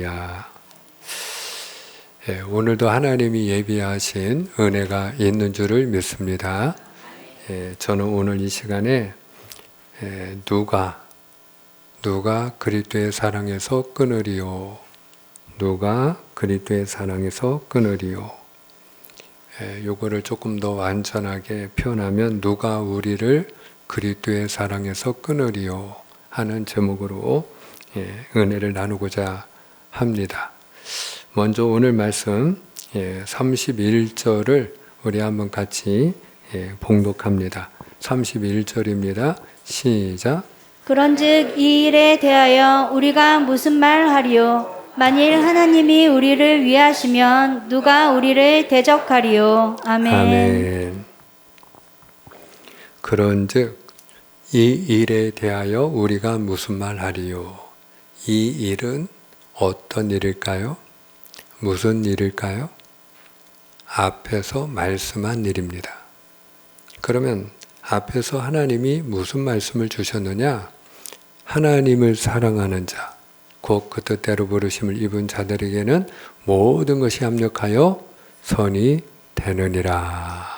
할렐루야. 오늘도 하나님이 예비하신 은혜가 있는 줄을 믿습니다. 저는 오늘 이 시간에 누가 그리스도의 사랑에서 끊으리요. 누가 그리스도의 사랑에서 끊으리요. 요거를 조금 더 완전하게 표현하면 누가 우리를 그리스도의 사랑에서 끊으리요 하는 제목으로 은혜를 나누고자 합니다. 먼저 오늘 말씀 31절을 우리 한번 같이 봉독합니다. 31절입니다. 시작. 그런즉 이 일에 대하여 우리가 무슨 말 하리요? 만일 하나님이 우리를 위하시면 누가 우리를 대적하리요? 아멘. 아멘. 그런즉 이 일에 대하여 우리가 무슨 말 하리요? 이 일은 어떤 일일까요? 무슨 일일까요? 앞에서 말씀한 일입니다. 그러면 앞에서 하나님이 무슨 말씀을 주셨느냐? 하나님을 사랑하는 자, 곧 그 뜻대로 부르심을 입은 자들에게는 모든 것이 합력하여 선이 되느니라.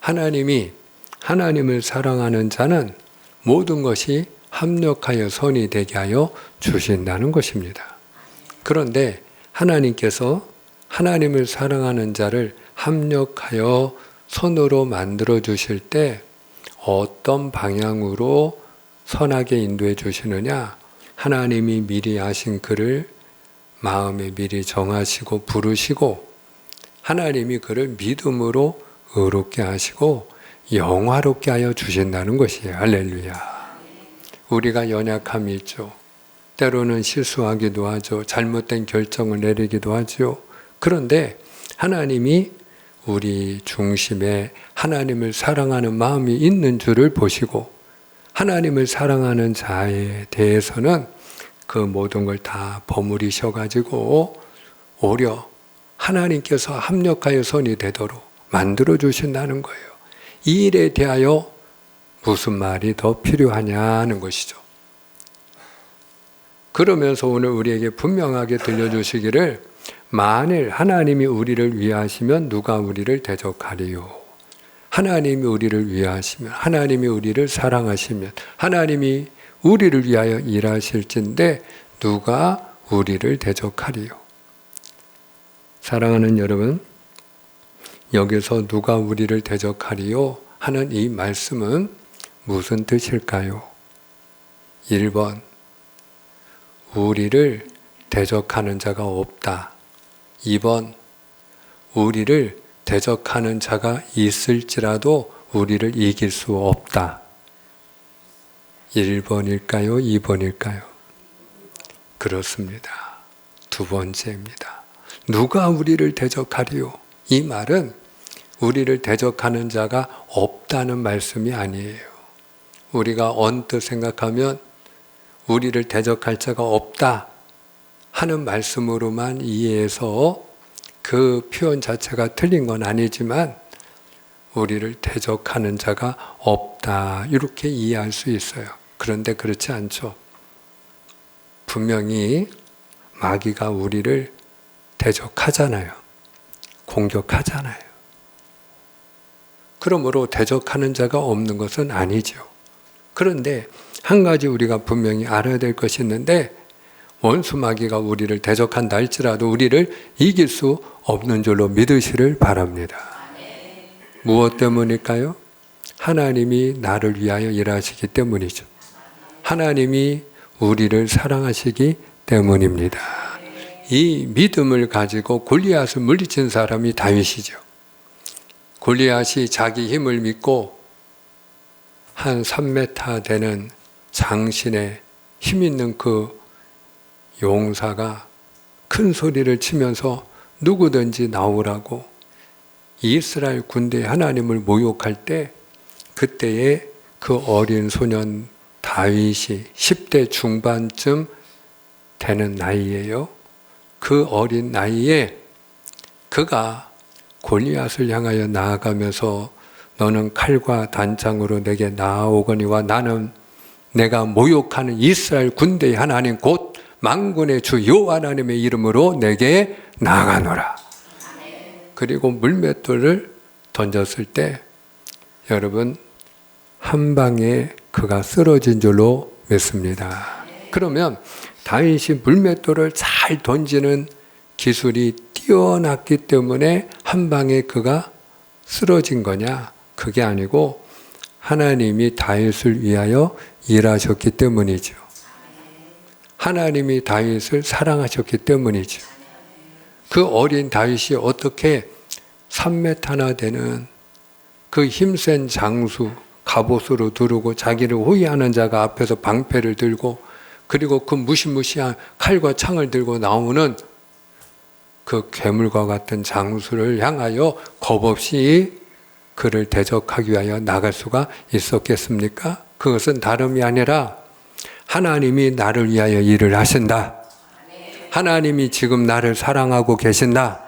하나님을 사랑하는 자는 모든 것이 합력하여 선이 되게 하여 주신다는 것입니다. 그런데 하나님께서 하나님을 사랑하는 자를 합력하여 선으로 만들어 주실 때 어떤 방향으로 선하게 인도해 주시느냐? 하나님이 미리 아신 그를 마음에 미리 정하시고 부르시고 하나님이 그를 믿음으로 의롭게 하시고 영화롭게 하여 주신다는 것이에요. 할렐루야. 우리가 연약함이 있죠. 때로는 실수하기도 하죠. 잘못된 결정을 내리기도 하죠. 그런데 하나님이 우리 중심에 하나님을 사랑하는 마음이 있는 줄을 보시고 하나님을 사랑하는 자에 대해서는 그 모든 걸 다 버무리셔가지고 오히려 하나님께서 합력하여 선이 되도록 만들어 주신다는 거예요. 이 일에 대하여 무슨 말이 더 필요하냐는 것이죠. 그러면서 오늘 우리에게 분명하게 들려주시기를 만일 하나님이 우리를 위하시면 누가 우리를 대적하리요. 하나님이 우리를 위하시면, 하나님이 우리를 사랑하시면, 하나님이 우리를 위하여 일하실진데 누가 우리를 대적하리요. 사랑하는 여러분, 여기서 누가 우리를 대적하리요 하는 이 말씀은 무슨 뜻일까요? 1번, 우리를 대적하는 자가 없다. 2번, 우리를 대적하는 자가 있을지라도 우리를 이길 수 없다. 1번일까요? 2번일까요? 그렇습니다. 두 번째입니다. 누가 우리를 대적하리요? 이 말은 우리를 대적하는 자가 없다는 말씀이 아니에요. 우리가 언뜻 생각하면 우리를 대적할 자가 없다 하는 말씀으로만 이해해서 그 표현 자체가 틀린 건 아니지만 우리를 대적하는 자가 없다 이렇게 이해할 수 있어요. 그런데 그렇지 않죠. 분명히 마귀가 우리를 대적하잖아요. 공격하잖아요. 그러므로 대적하는 자가 없는 것은 아니죠. 그런데 한 가지 우리가 분명히 알아야 될 것이 있는데 원수 마귀가 우리를 대적한다 할지라도 우리를 이길 수 없는 줄로 믿으시를 바랍니다. 무엇 때문일까요? 하나님이 나를 위하여 일하시기 때문이죠. 하나님이 우리를 사랑하시기 때문입니다. 이 믿음을 가지고 골리앗을 물리친 사람이 다윗이죠. 골리앗이 자기 힘을 믿고 한 3m 되는 장신의 힘 있는 그 용사가 큰 소리를 치면서 누구든지 나오라고 이스라엘 군대의 하나님을 모욕할 때 그때에 그 어린 소년 다윗이 10대 중반쯤 되는 나이에요. 그 어린 나이에 그가 골리앗을 향하여 나아가면서 너는 칼과 단창으로 내게 나아오거니와 나는 내가 모욕하는 이스라엘 군대의 하나님 곧 만군의 주 여호와 하나님의 이름으로 내게 나아가노라. 그리고 물맷돌을 던졌을 때 여러분 한 방에 그가 쓰러진 줄로 믿습니다. 그러면 다윗이 물맷돌을 잘 던지는 기술이 뛰어났기 때문에 한 방에 그가 쓰러진 거냐? 그게 아니고 하나님이 다윗을 위하여 일하셨기 때문이죠. 하나님이 다윗을 사랑하셨기 때문이죠. 그 어린 다윗이 어떻게 3m나 되는 그 힘센 장수 갑옷으로 두르고 자기를 호위하는 자가 앞에서 방패를 들고 그리고 그 무시무시한 칼과 창을 들고 나오는 그 괴물과 같은 장수를 향하여 겁없이 그를 대적하기 위하여 나갈 수가 있었겠습니까? 그것은 다름이 아니라 하나님이 나를 위하여 일을 하신다. 하나님이 지금 나를 사랑하고 계신다.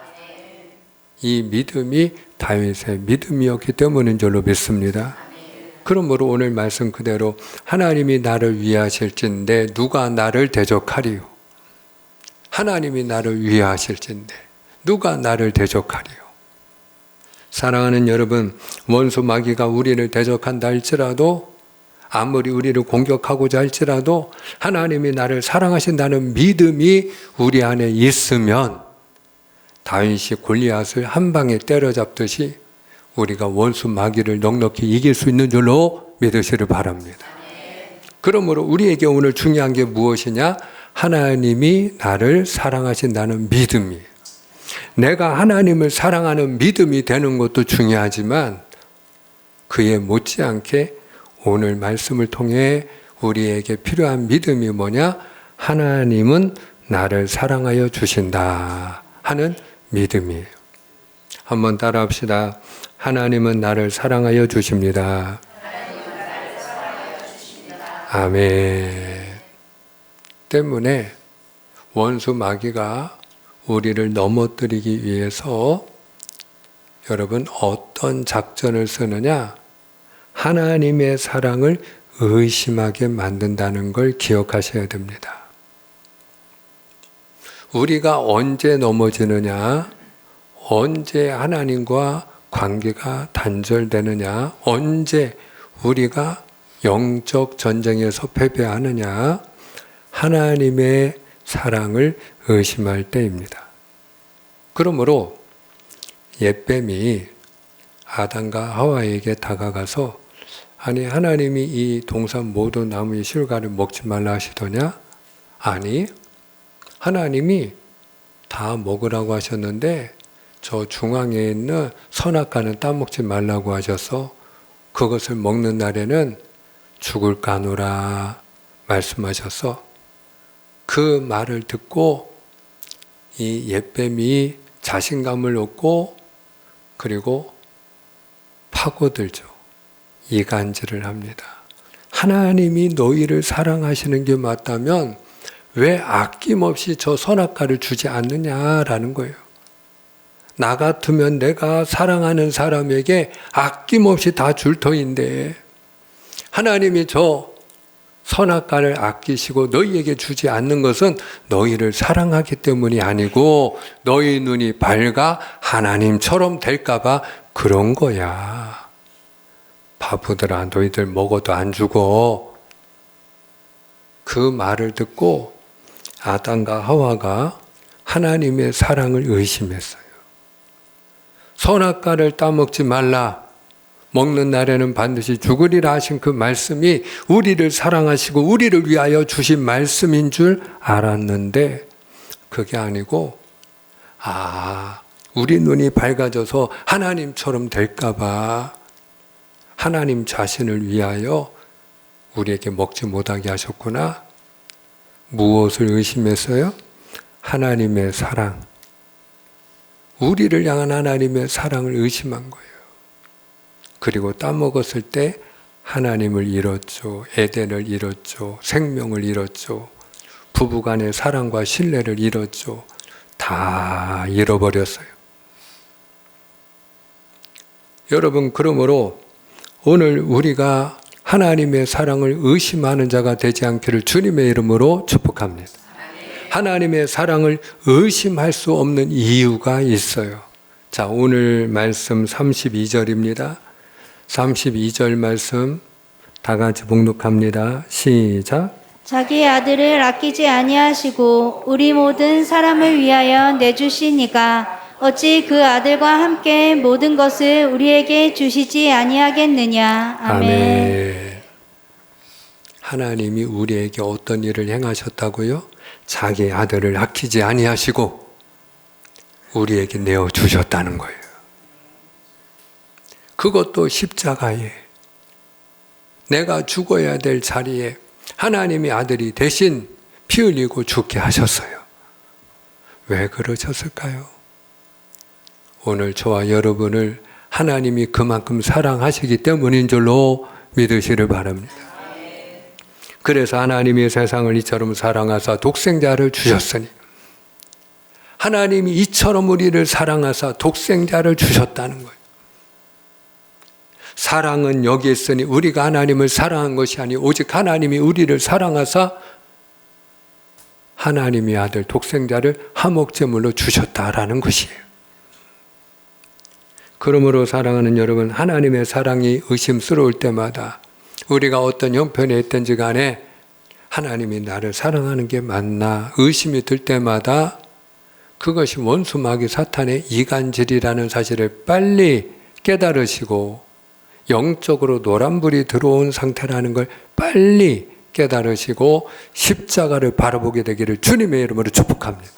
이 믿음이 다윗의 믿음이었기 때문인 줄로 믿습니다. 그러므로 오늘 말씀 그대로 하나님이 나를 위하실진데 누가 나를 대적하리요? 하나님이 나를 위하실진데 누가 나를 대적하리요? 사랑하는 여러분, 원수 마귀가 우리를 대적한다 할지라도 아무리 우리를 공격하고자 할지라도 하나님이 나를 사랑하신다는 믿음이 우리 안에 있으면 다윗이 골리앗을 한 방에 때려잡듯이 우리가 원수 마귀를 넉넉히 이길 수 있는 줄로 믿으시를 바랍니다. 그러므로 우리에게 오늘 중요한 게 무엇이냐? 하나님이 나를 사랑하신다는 믿음이에요. 내가 하나님을 사랑하는 믿음이 되는 것도 중요하지만 그에 못지않게 오늘 말씀을 통해 우리에게 필요한 믿음이 뭐냐? 하나님은 나를 사랑하여 주신다 하는 믿음이에요. 한번 따라합시다. 하나님은 나를 사랑하여 주십니다. 아멘. 때문에 원수 마귀가 우리를 넘어뜨리기 위해서 여러분 어떤 작전을 쓰느냐? 하나님의 사랑을 의심하게 만든다는 걸 기억하셔야 됩니다. 우리가 언제 넘어지느냐? 언제 하나님과 관계가 단절되느냐? 언제 우리가 영적 전쟁에서 패배하느냐? 하나님의 사랑을 의심할 때입니다. 그러므로 옛뱀이 아담과 하와에게 다가가서 아니 하나님이 이 동산 모든 나무의 실과를 먹지 말라 하시더냐? 아니 하나님이 다 먹으라고 하셨는데 저 중앙에 있는 선악과는 따먹지 말라고 하셔서 그것을 먹는 날에는 죽을까 하노라 말씀하셔서 그 말을 듣고 이 옛뱀이 자신감을 얻고 그리고 파고들죠. 이간질을 합니다. 하나님이 너희를 사랑하시는 게 맞다면 왜 아낌없이 저 선악과를 주지 않느냐라는 거예요. 나 같으면 내가 사랑하는 사람에게 아낌없이 다 줄 터인데 하나님이 저 선악과를 아끼시고 너희에게 주지 않는 것은 너희를 사랑하기 때문이 아니고 너희 눈이 밝아 하나님처럼 될까 봐 그런 거야. 바보들아 너희들 먹어도 안 죽어. 그 말을 듣고 아담과 하와가 하나님의 사랑을 의심했어요. 선악과를 따먹지 말라. 먹는 날에는 반드시 죽으리라 하신 그 말씀이 우리를 사랑하시고 우리를 위하여 주신 말씀인 줄 알았는데 그게 아니고 우리 눈이 밝아져서 하나님처럼 될까 봐 하나님 자신을 위하여 우리에게 먹지 못하게 하셨구나. 무엇을 의심했어요? 하나님의 사랑. 우리를 향한 하나님의 사랑을 의심한 거예요. 그리고 따먹었을 때 하나님을 잃었죠. 에덴을 잃었죠. 생명을 잃었죠. 부부간의 사랑과 신뢰를 잃었죠. 다 잃어버렸어요. 여러분, 그러므로 오늘 우리가 하나님의 사랑을 의심하는 자가 되지 않기를 주님의 이름으로 축복합니다. 하나님의 사랑을 의심할 수 없는 이유가 있어요. 자, 오늘 말씀 32절입니다. 32절 말씀 다 같이 봉독합니다. 시작. 자기 아들을 아끼지 아니하시고 우리 모든 사람을 위하여 내주시니가 어찌 그 아들과 함께 모든 것을 우리에게 주시지 아니하겠느냐. 아멘. 하나님이 우리에게 어떤 일을 행하셨다고요? 자기 아들을 아끼지 아니하시고 우리에게 내어주셨다는 거예요. 그것도 십자가에 내가 죽어야 될 자리에 하나님의 아들이 대신 피 흘리고 죽게 하셨어요. 왜 그러셨을까요? 오늘 저와 여러분을 하나님이 그만큼 사랑하시기 때문인 줄로 믿으시를 바랍니다. 그래서 하나님이 세상을 이처럼 사랑하사 독생자를 주셨으니 하나님이 이처럼 우리를 사랑하사 독생자를 주셨다는 거예요. 사랑은 여기 있으니 우리가 하나님을 사랑한 것이 아니고 오직 하나님이 우리를 사랑하사 하나님의 아들 독생자를 화목제물로 주셨다라는 것이에요. 그러므로 사랑하는 여러분, 하나님의 사랑이 의심스러울 때마다 우리가 어떤 형편에 있든지 간에 하나님이 나를 사랑하는 게 맞나 의심이 들 때마다 그것이 원수 마귀 사탄의 이간질이라는 사실을 빨리 깨달으시고 영적으로 노란불이 들어온 상태라는 걸 빨리 깨달으시고 십자가를 바라보게 되기를 주님의 이름으로 축복합니다.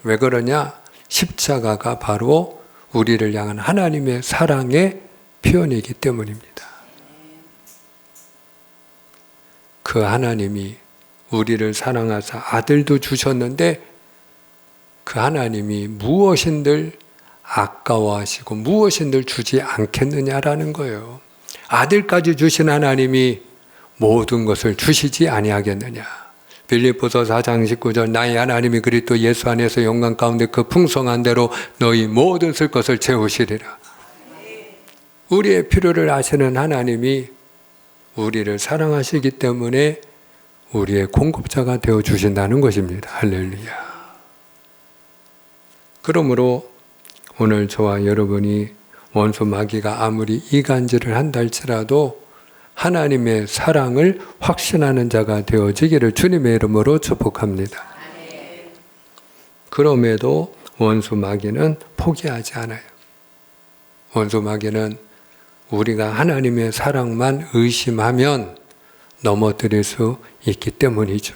왜 그러냐? 십자가가 바로 우리를 향한 하나님의 사랑의 표현이기 때문입니다. 그 하나님이 우리를 사랑하사 아들도 주셨는데 그 하나님이 무엇인들 아까워하시고 무엇인들 주지 않겠느냐라는 거예요. 아들까지 주신 하나님이 모든 것을 주시지 아니하겠느냐. 빌립보서 4장 19절 나의 하나님이 그리스도 예수 안에서 영광 가운데 그 풍성한 대로 너희 모든 쓸 것을 채우시리라. 우리의 필요를 아시는 하나님이 우리를 사랑하시기 때문에 우리의 공급자가 되어주신다는 것입니다. 할렐루야. 그러므로 오늘 저와 여러분이 원수 마귀가 아무리 이간질을 한다 할지라도 하나님의 사랑을 확신하는 자가 되어지기를 주님의 이름으로 축복합니다. 그럼에도 원수 마귀는 포기하지 않아요. 원수 마귀는 우리가 하나님의 사랑만 의심하면 넘어뜨릴 수 있기 때문이죠.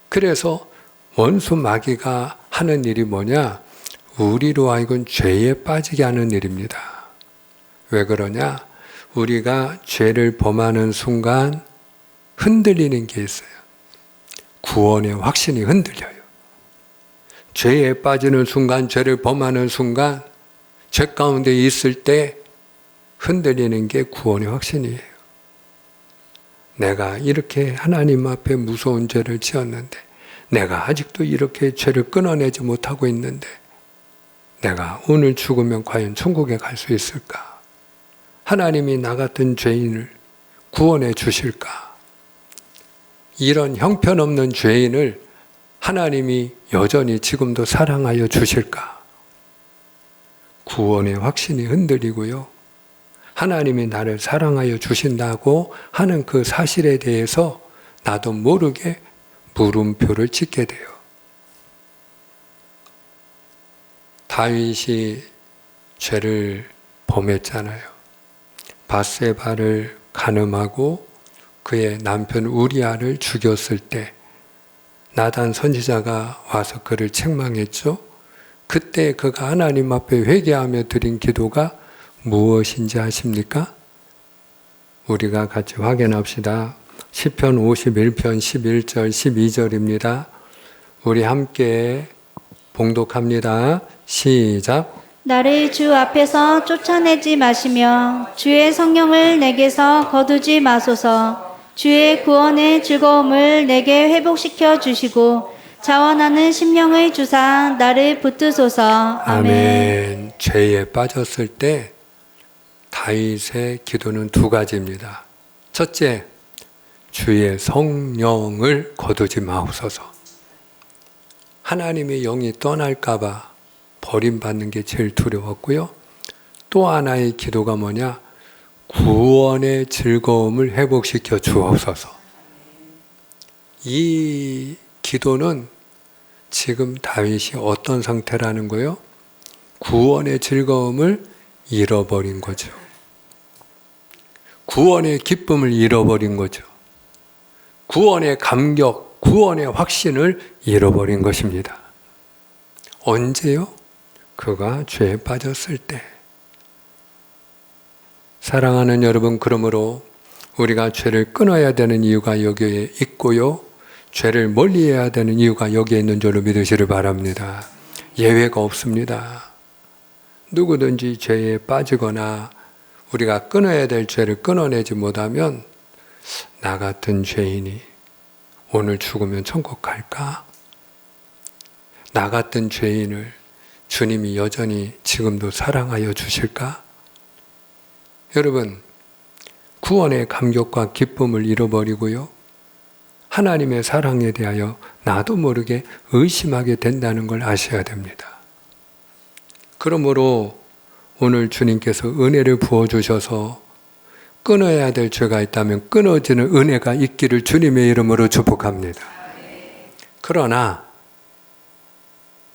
그래서 원수 마귀가 하는 일이 뭐냐? 우리로 하여금 죄에 빠지게 하는 일입니다. 왜 그러냐? 우리가 죄를 범하는 순간 흔들리는 게 있어요. 구원의 확신이 흔들려요. 죄에 빠지는 순간, 죄를 범하는 순간, 죄 가운데 있을 때 흔들리는 게 구원의 확신이에요. 내가 이렇게 하나님 앞에 무서운 죄를 지었는데, 내가 아직도 이렇게 죄를 끊어내지 못하고 있는데, 내가 오늘 죽으면 과연 천국에 갈 수 있을까? 하나님이 나 같은 죄인을 구원해 주실까? 이런 형편없는 죄인을 하나님이 여전히 지금도 사랑하여 주실까? 구원의 확신이 흔들리고요. 하나님이 나를 사랑하여 주신다고 하는 그 사실에 대해서 나도 모르게 물음표를 찍게 돼요. 다윗이 죄를 범했잖아요. 바세바를 간음하고 그의 남편 우리아를 죽였을 때 나단 선지자가 와서 그를 책망했죠. 그때 그가 하나님 앞에 회개하며 드린 기도가 무엇인지 아십니까? 우리가 같이 확인합시다. 시편 51편 11절 12절입니다. 우리 함께 봉독합니다. 시작. 나를 주 앞에서 쫓아내지 마시며 주의 성령을 내게서 거두지 마소서. 주의 구원의 즐거움을 내게 회복시켜 주시고 자원하는 심령을 주사 나를 붙드소서. 아멘. 죄에 빠졌을 때 다윗의 기도는 두 가지입니다. 첫째, 주의 성령을 거두지 마옵소서. 하나님의 영이 떠날까봐 버림받는 게 제일 두려웠고요. 또 하나의 기도가 뭐냐? 구원의 즐거움을 회복시켜 주옵소서. 이 기도는 지금 다윗이 어떤 상태라는 거예요? 구원의 즐거움을 잃어버린 거죠. 구원의 기쁨을 잃어버린 거죠. 구원의 감격, 구원의 확신을 잃어버린 것입니다. 언제요? 그가 죄에 빠졌을 때. 사랑하는 여러분, 그러므로 우리가 죄를 끊어야 되는 이유가 여기에 있고요. 죄를 멀리해야 되는 이유가 여기에 있는 줄로 믿으시길 바랍니다. 예외가 없습니다. 누구든지 죄에 빠지거나 우리가 끊어야 될 죄를 끊어내지 못하면 나 같은 죄인이 오늘 죽으면 천국 갈까? 나 같은 죄인을 주님이 여전히 지금도 사랑하여 주실까? 여러분, 구원의 감격과 기쁨을 잃어버리고요. 하나님의 사랑에 대하여 나도 모르게 의심하게 된다는 걸 아셔야 됩니다. 그러므로 오늘 주님께서 은혜를 부어주셔서 끊어야 될 죄가 있다면 끊어지는 은혜가 있기를 주님의 이름으로 축복합니다. 그러나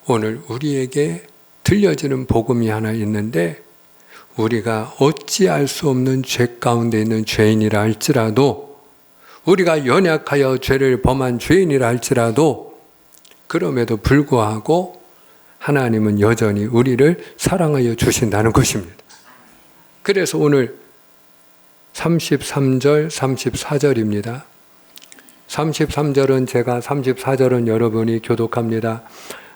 오늘 우리에게 들려지는 복음이 하나 있는데, 우리가 어찌할 수 없는 죄 가운데 있는 죄인이라 할지라도, 우리가 연약하여 죄를 범한 죄인이라 할지라도, 그럼에도 불구하고 하나님은 여전히 우리를 사랑하여 주신다는 것입니다. 그래서 오늘 33절, 34절입니다. 33절은 제가, 34절은 여러분이 교독합니다.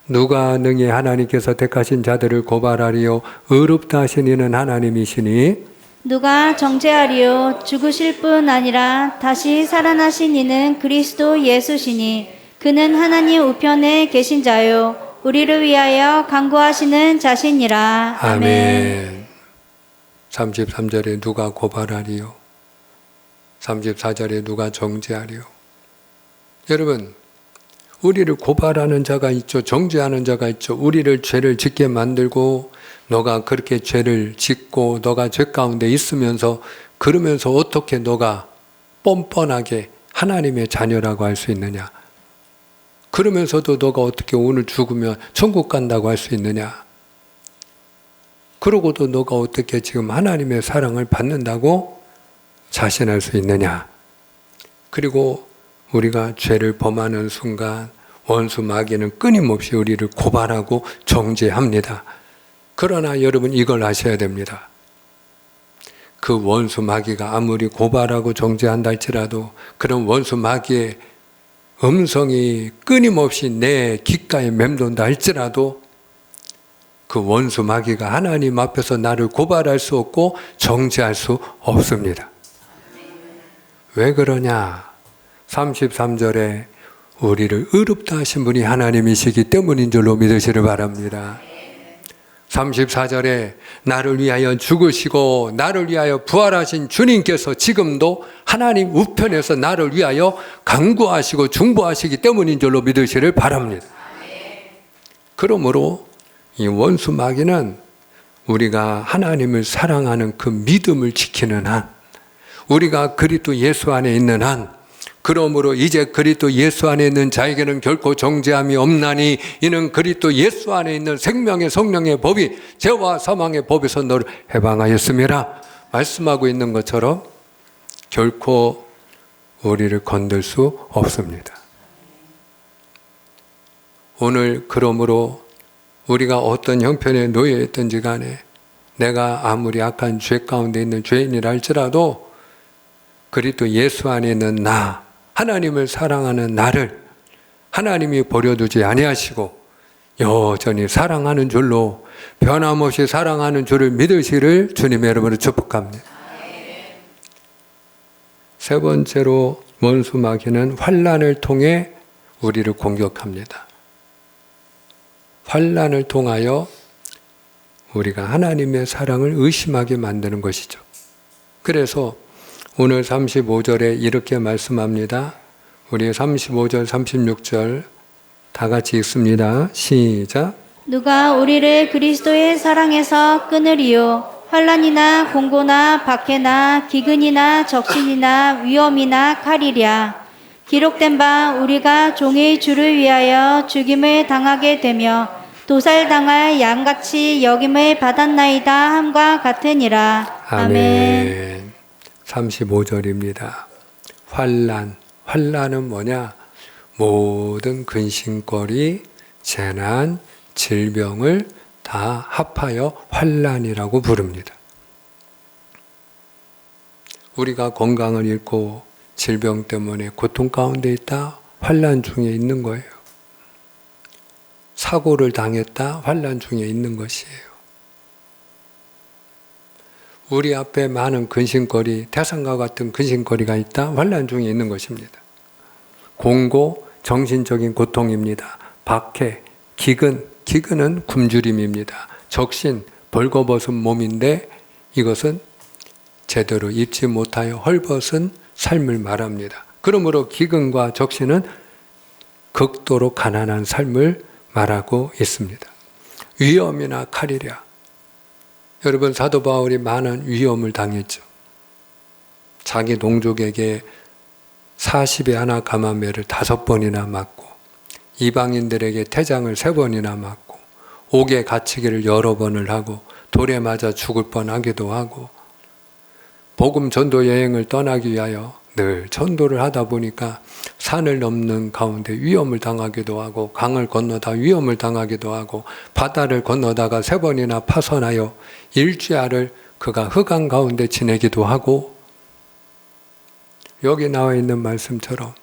누가 능히 하나님께서 택하신 자들을 고발하리요? 의롭다 하신 이는 하나님이시니 누가 정죄하리요? 죽으실 뿐 아니라 다시 살아나신 이는 그리스도 예수시니 그는 하나님 우편에 계신 자요 우리를 위하여 간구하시는 자시니라. 아멘. 33절에 누가 고발하리요? 34절에 누가 정죄하리요? 여러분, 우리를 고발하는 자가 있죠. 정죄하는 자가 있죠. 우리를 죄를 짓게 만들고, 너가 그렇게 죄를 짓고 너가 죄 가운데 있으면서, 그러면서 어떻게 너가 뻔뻔하게 하나님의 자녀라고 할 수 있느냐? 그러면서도 너가 어떻게 오늘 죽으면 천국 간다고 할 수 있느냐? 그러고도 너가 어떻게 지금 하나님의 사랑을 받는다고 자신할 수 있느냐? 그리고 우리가 죄를 범하는 순간 원수 마귀는 끊임없이 우리를 고발하고 정죄합니다. 그러나 여러분, 이걸 아셔야 됩니다. 그 원수 마귀가 아무리 고발하고 정죄한다 할지라도, 그런 원수 마귀의 음성이 끊임없이 내 귓가에 맴돈다 할지라도, 그 원수 마귀가 하나님 앞에서 나를 고발할 수 없고 정죄할 수 없습니다. 왜 그러냐? 33절에 우리를 의롭다 하신 분이 하나님이시기 때문인 줄로 믿으시길 바랍니다. 34절에 나를 위하여 죽으시고 나를 위하여 부활하신 주님께서 지금도 하나님 우편에서 나를 위하여 간구하시고 중보하시기 때문인 줄로 믿으시길 바랍니다. 그러므로 이 원수 마귀는 우리가 하나님을 사랑하는 그 믿음을 지키는 한, 우리가 그리스도 예수 안에 있는 한, 그러므로 이제 그리스도 예수 안에 있는 자에게는 결코 정죄함이 없나니 이는 그리스도 예수 안에 있는 생명의 성령의 법이 죄와 사망의 법에서 너를 해방하였음이라 말씀하고 있는 것처럼 결코 우리를 건들 수 없습니다. 오늘 그러므로 우리가 어떤 형편에 놓여 있든지 간에, 내가 아무리 악한 죄 가운데 있는 죄인이라 할지라도 그리스도 예수 안에 있는 나, 하나님을 사랑하는 나를 하나님이 버려두지 아니하시고 여전히 사랑하는 줄로, 변함없이 사랑하는 줄을 믿으시를 주님의 이름으로 축복합니다. 세 번째로 원수 마귀는 환난을 통해 우리를 공격합니다. 환난을 통하여 우리가 하나님의 사랑을 의심하게 만드는 것이죠. 그래서 오늘 35절에 이렇게 말씀합니다. 우리 35절, 36절 다 같이 읽습니다. 시작. 누가 우리를 그리스도의 사랑에서 끊으리요? 환난이나 공고나 박해나 기근이나 적신이나 위험이나 칼이랴. 기록된 바 우리가 종의 주를 위하여 죽임을 당하게 되며 도살당할 양같이 여김을 받았나이다 함과 같으니라. 아멘. 35절입니다. 환난은 뭐냐? 모든 근심거리, 재난, 질병을 다 합하여 환난이라고 부릅니다. 우리가 건강을 잃고 질병 때문에 고통 가운데 있다, 환난 중에 있는 거예요. 사고를 당했다, 환난 중에 있는 것이에요. 우리 앞에 많은 근심거리, 태산과 같은 근심거리가 있다, 환난 중에 있는 것입니다. 공고, 정신적인 고통입니다. 박해, 기근은 굶주림입니다. 적신, 벌거벗은 몸인데 이것은 제대로 입지 못하여 헐벗은 삶을 말합니다. 그러므로 기근과 적신은 극도로 가난한 삶을 말하고 있습니다. 위험이나 칼이랴. 여러분, 사도 바울이 많은 위험을 당했죠. 자기 동족에게 40의 하나 가마매를 5번이나 맞고, 이방인들에게 태장을 3번이나 맞고, 옥에 갇히기를 여러 번을 하고, 돌에 맞아 죽을 뻔하기도 하고, 복음 전도 여행을 떠나기 위하여 늘 전도를 하다 보니까 산을 넘는 가운데 위험을 당하기도 하고, 강을 건너다 위험을 당하기도 하고, 바다를 건너다가 3번이나 파선하여 일주야를 그가 흑암 가운데 지내기도 하고, 여기 나와 있는 말씀처럼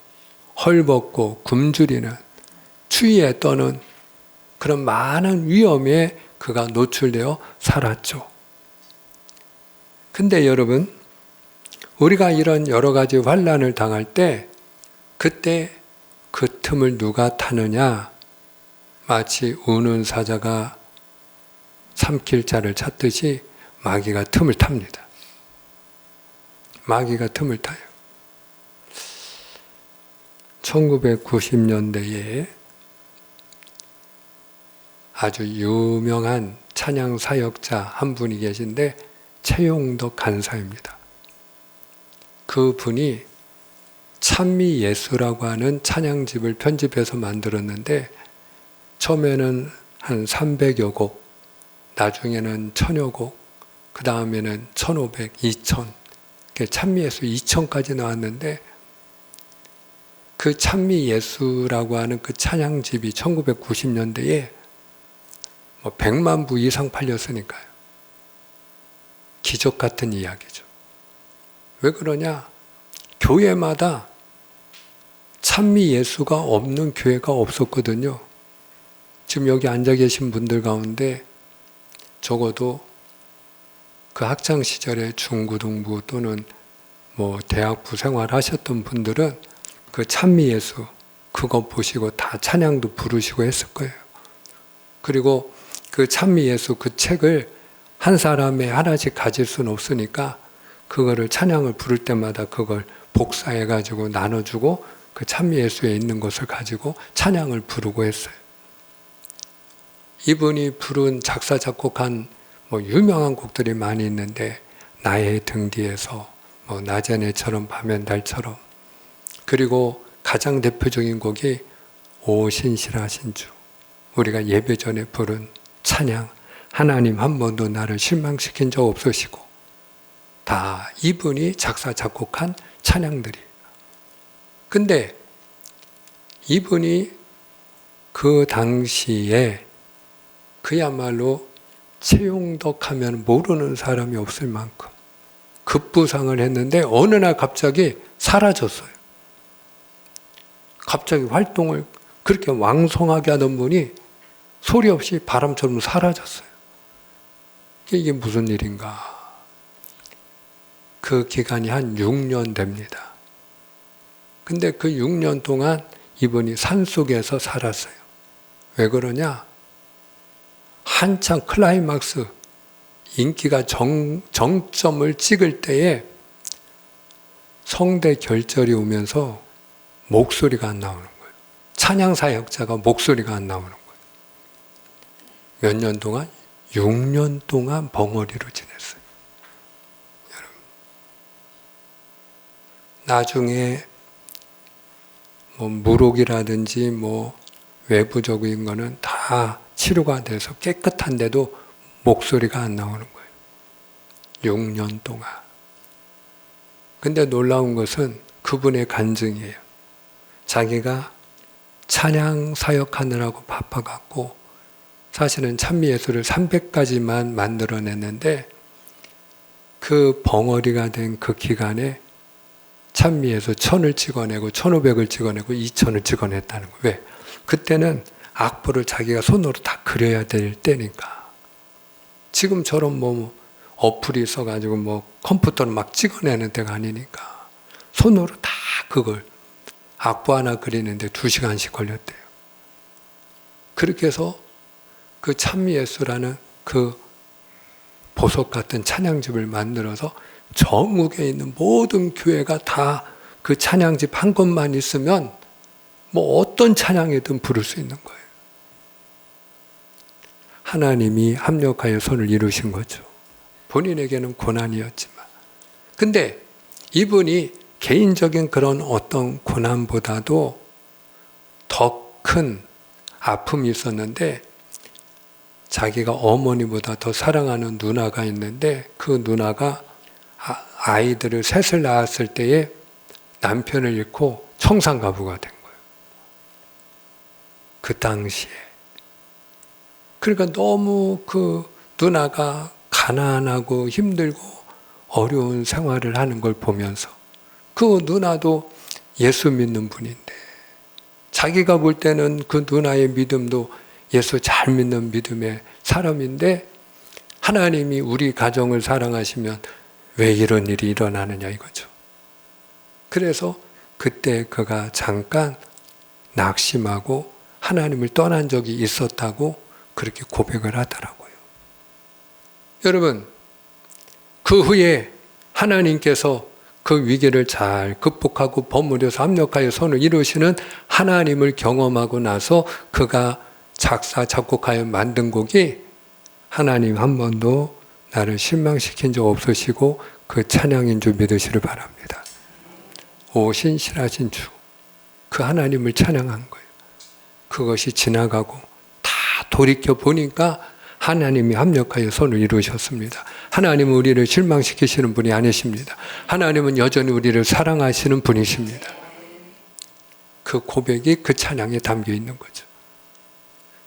헐벗고 굶주리는 추위에 떠는 그런 많은 위험에 그가 노출되어 살았죠. 근데 여러분, 우리가 이런 여러 가지 환난을 당할 때 그때 그 틈을 누가 타느냐? 마치 우는 사자가 삼킬 자를 찾듯이 마귀가 틈을 탑니다. 마귀가 틈을 타요. 1990년대에 아주 유명한 찬양 사역자 한 분이 계신데 최용덕 간사입니다. 그 분이 찬미 예수라고 하는 찬양집을 편집해서 만들었는데 처음에는 한 300여 곡, 나중에는 1000여 곡, 그 다음에는 1500, 2000, 찬미 예수 2000까지 나왔는데 그 찬미 예수라고 하는 그 찬양집이 1990년대에 100만 부 이상 팔렸으니까요. 기적 같은 이야기죠. 왜 그러냐? 교회마다 찬미 예수가 없는 교회가 없었거든요. 지금 여기 앉아 계신 분들 가운데 적어도 그 학창 시절에 중고등부 또는 대학부 생활하셨던 분들은 그 찬미 예수 그거 보시고 다 찬양도 부르시고 했을 거예요. 그리고 그 찬미 예수 그 책을 한 사람에 하나씩 가질 수는 없으니까 그거를 찬양을 부를 때마다 그걸 복사해가지고 나눠주고 그 찬미 예수에 있는 것을 가지고 찬양을 부르고 했어요. 이분이 부른 작사 작곡한 유명한 곡들이 많이 있는데 나의 등 뒤에서 낮의 내처럼 밤의 달처럼, 그리고 가장 대표적인 곡이 오 신실하신 주, 우리가 예배 전에 부른 찬양, 하나님 한 번도 나를 실망시킨 적 없으시고, 다 이분이 작사 작곡한 찬양들이에요. 근데 이분이 그 당시에 그야말로 최용덕 하면 모르는 사람이 없을 만큼 급부상을 했는데 어느 날 갑자기 사라졌어요. 갑자기 활동을 그렇게 왕성하게 하던 분이 소리 없이 바람처럼 사라졌어요. 이게 무슨 일인가? 그 기간이 한 6년 됩니다. 근데 그 6년 동안 이분이 산속에서 살았어요. 왜 그러냐? 한창 클라이막스, 인기가 정점을 찍을 때에 성대 결절이 오면서 목소리가 안 나오는 거예요. 찬양 사역자가 목소리가 안 나오는 거예요. 몇 년 동안? 6년 동안 벙어리로 지냈어요. 여러분. 나중에 뭐 무록이라든지 뭐 외부적인 거는 다 치료가 돼서 깨끗한데도 목소리가 안 나오는 거예요. 6년 동안. 근데 놀라운 것은 그분의 간증이에요. 자기가 찬양 사역하느라고 바빠갖고 사실은 찬미예술을 300가지만 만들어냈는데 그 벙어리가 된 그 기간에 찬미에서 1000을 찍어내고 1500을 찍어내고 2000을 찍어냈다는 거예요. 왜? 그때는 악보를 자기가 손으로 다 그려야 될 때니까. 지금처럼 뭐 어플이 있어가지고 뭐 컴퓨터로 막 찍어내는 때가 아니니까 손으로 다 그걸 악보 하나 그리는데 2시간씩 걸렸대요. 그렇게 해서 그 찬미예수라는 그 보석 같은 찬양집을 만들어서 전국에 있는 모든 교회가 다 그 찬양집 한 것만 있으면 뭐 어떤 찬양이든 부를 수 있는 거예요. 하나님이 합력하여 손을 이루신 거죠. 본인에게는 고난이었지만. 근데 이분이 개인적인 그런 어떤 고난보다도 더 큰 아픔이 있었는데 자기가 어머니보다 더 사랑하는 누나가 있는데 그 누나가 아이들을 셋을 낳았을 때에 남편을 잃고 청산가부가 된 거예요. 그 당시에. 그러니까 너무 그 누나가 가난하고 힘들고 어려운 생활을 하는 걸 보면서 그 누나도 예수 믿는 분인데 자기가 볼 때는 그 누나의 믿음도 예수 잘 믿는 믿음의 사람인데 하나님이 우리 가정을 사랑하시면 왜 이런 일이 일어나느냐 이거죠. 그래서 그때 그가 잠깐 낙심하고 하나님을 떠난 적이 있었다고 그렇게 고백을 하더라고요. 여러분, 그 후에 하나님께서 그 위기를 잘 극복하고 버무려서 합력하여 손을 이루시는 하나님을 경험하고 나서 그가 작사, 작곡하여 만든 곡이 하나님 한 번도 나를 실망시킨 적 없으시고 그 찬양인 줄 믿으시를 바랍니다. 오 신실하신 주, 그 하나님을 찬양한 거예요. 그것이 지나가고 다 돌이켜 보니까 하나님이 합력하여 손을 이루셨습니다. 하나님은 우리를 실망시키시는 분이 아니십니다. 하나님은 여전히 우리를 사랑하시는 분이십니다. 그 고백이 그 찬양에 담겨 있는 거죠.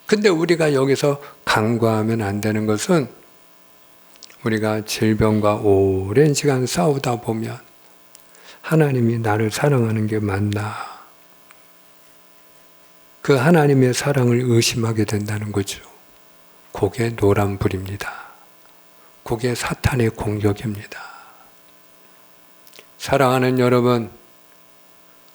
근데 우리가 여기서 간과하면 안 되는 것은 우리가 질병과 오랜 시간 싸우다 보면 하나님이 나를 사랑하는 게 맞나? 그 하나님의 사랑을 의심하게 된다는 거죠. 그게 노란불입니다. 그게 사탄의 공격입니다. 사랑하는 여러분,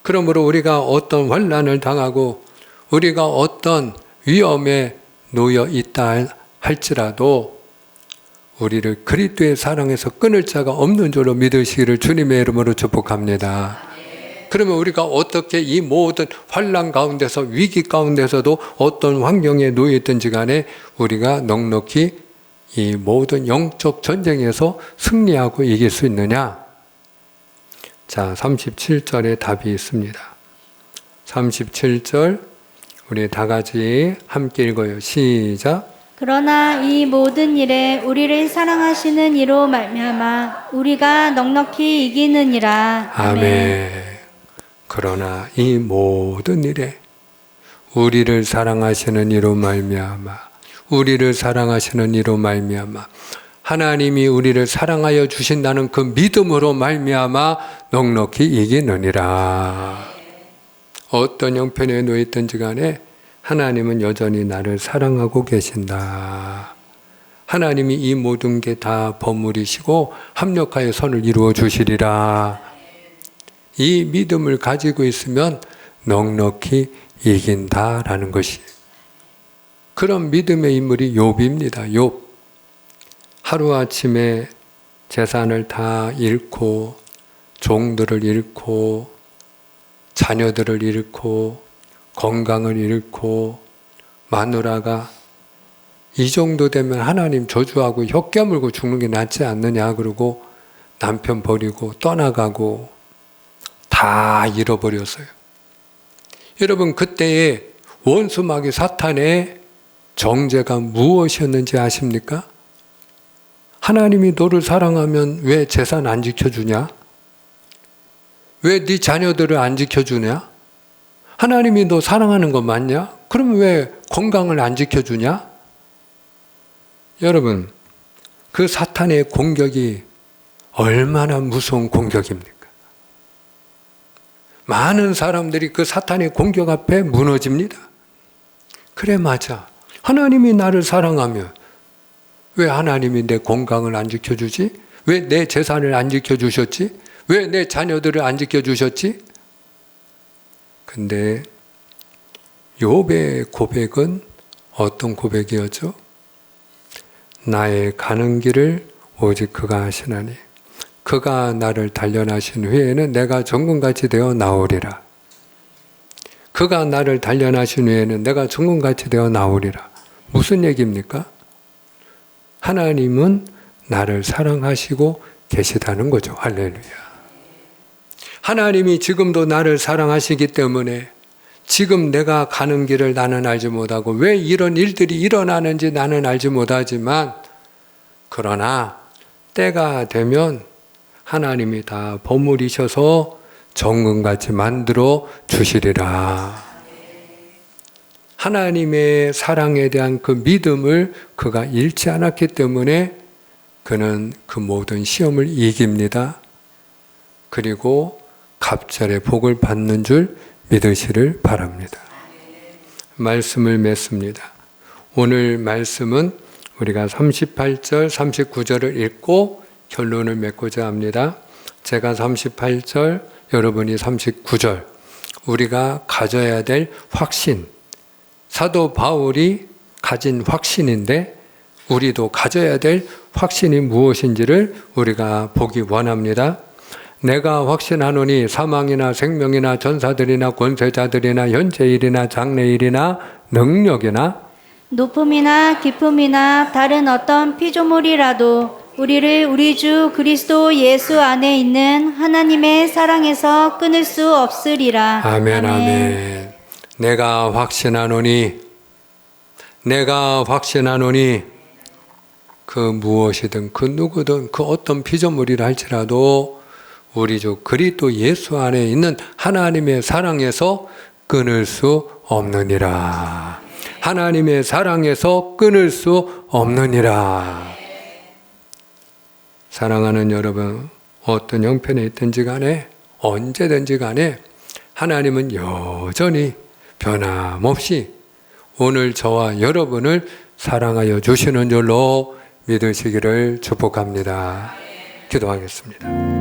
그러므로 우리가 어떤 환난을 당하고 우리가 어떤 위험에 놓여 있다 할지라도 우리를 그리스도의 사랑에서 끊을 자가 없는 줄로 믿으시기를 주님의 이름으로 축복합니다. 그러면 우리가 어떻게 이 모든 환난 가운데서 위기 가운데서도 어떤 환경에 놓여 있든지 간에 우리가 넉넉히 이 모든 영적 전쟁에서 승리하고 이길 수 있느냐? 자, 37절에 답이 있습니다. 37절 우리 다 같이 함께 읽어요. 시작. 그러나 이 모든 일에 우리를 사랑하시는 이로 말미암아 우리가 넉넉히 이기느니라. 아멘. 그러나 이 모든 일에 우리를 사랑하시는 이로 말미암아 우리를 사랑하시는 이로 말미암아 하나님이 우리를 사랑하여 주신다는 그 믿음으로 말미암아 넉넉히 이기느니라. 어떤 형편에 놓여 있든지 간에 하나님은 여전히 나를 사랑하고 계신다. 하나님이 이 모든 게 다 버무리시고 합력하여 선을 이루어 주시리라. 이 믿음을 가지고 있으면 넉넉히 이긴다라는 것이. 그런 믿음의 인물이 욥입니다. 욥. 하루아침에 재산을 다 잃고 종들을 잃고 자녀들을 잃고 건강을 잃고 마누라가 이 정도 되면 하나님 저주하고 혀 깨물고 죽는 게 낫지 않느냐 그러고 남편 버리고 떠나가고 다 잃어버렸어요. 여러분 그때의 원수마귀 사탄의 정죄가 무엇이었는지 아십니까? 하나님이 너를 사랑하면 왜 재산 안 지켜주냐? 왜 네 자녀들을 안 지켜주냐? 하나님이 너 사랑하는 거 맞냐? 그럼 왜 건강을 안 지켜주냐? 여러분, 그 사탄의 공격이 얼마나 무서운 공격입니까? 많은 사람들이 그 사탄의 공격 앞에 무너집니다. 그래, 맞아. 하나님이 나를 사랑하면 왜 하나님이 내 건강을 안 지켜주지? 왜 내 재산을 안 지켜주셨지? 왜 내 자녀들을 안 지켜주셨지? 근데 욥의 고백은 어떤 고백이었죠? 나의 가는 길을 오직 그가 하시나니 그가 나를 단련하신 후에는 내가 정금같이 되어 나오리라. 그가 나를 단련하신 후에는 내가 정금같이 되어 나오리라. 무슨 얘기입니까? 하나님은 나를 사랑하시고 계시다는 거죠. 할렐루야. 하나님이 지금도 나를 사랑하시기 때문에 지금 내가 가는 길을 나는 알지 못하고 왜 이런 일들이 일어나는지 나는 알지 못하지만 그러나 때가 되면 하나님이 다 버무리셔서 정금같이 만들어 주시리라. 하나님의 사랑에 대한 그 믿음을 그가 잃지 않았기 때문에 그는 그 모든 시험을 이깁니다. 그리고 갑절의 복을 받는 줄 믿으시를 바랍니다. 말씀을 맺습니다. 오늘 말씀은 우리가 38절, 39절을 읽고 결론을 맺고자 합니다. 제가 38절, 여러분이 39절, 우리가 가져야 될 확신, 사도 바울이 가진 확신인데 우리도 가져야 될 확신이 무엇인지를 우리가 보기 원합니다. 내가 확신하노니 사망이나 생명이나 전사들이나 권세자들이나 현재일이나 장래일이나 능력이나 높음이나 깊음이나 다른 어떤 피조물이라도 우리를 우리 주 그리스도 예수 안에 있는 하나님의 사랑에서 끊을 수 없으리라. 아멘, 아멘. 내가 확신하노니 그 무엇이든 그 누구든 그 어떤 피조물이라 할지라도 우리 주 그리스도 예수 안에 있는 하나님의 사랑에서 끊을 수 없느니라. 하나님의 사랑에서 끊을 수 없느니라. 사랑하는 여러분, 어떤 형편에 있든지 간에 언제든지 간에 하나님은 여전히 변함없이 오늘 저와 여러분을 사랑하여 주시는 줄로 믿으시기를 축복합니다. 기도하겠습니다.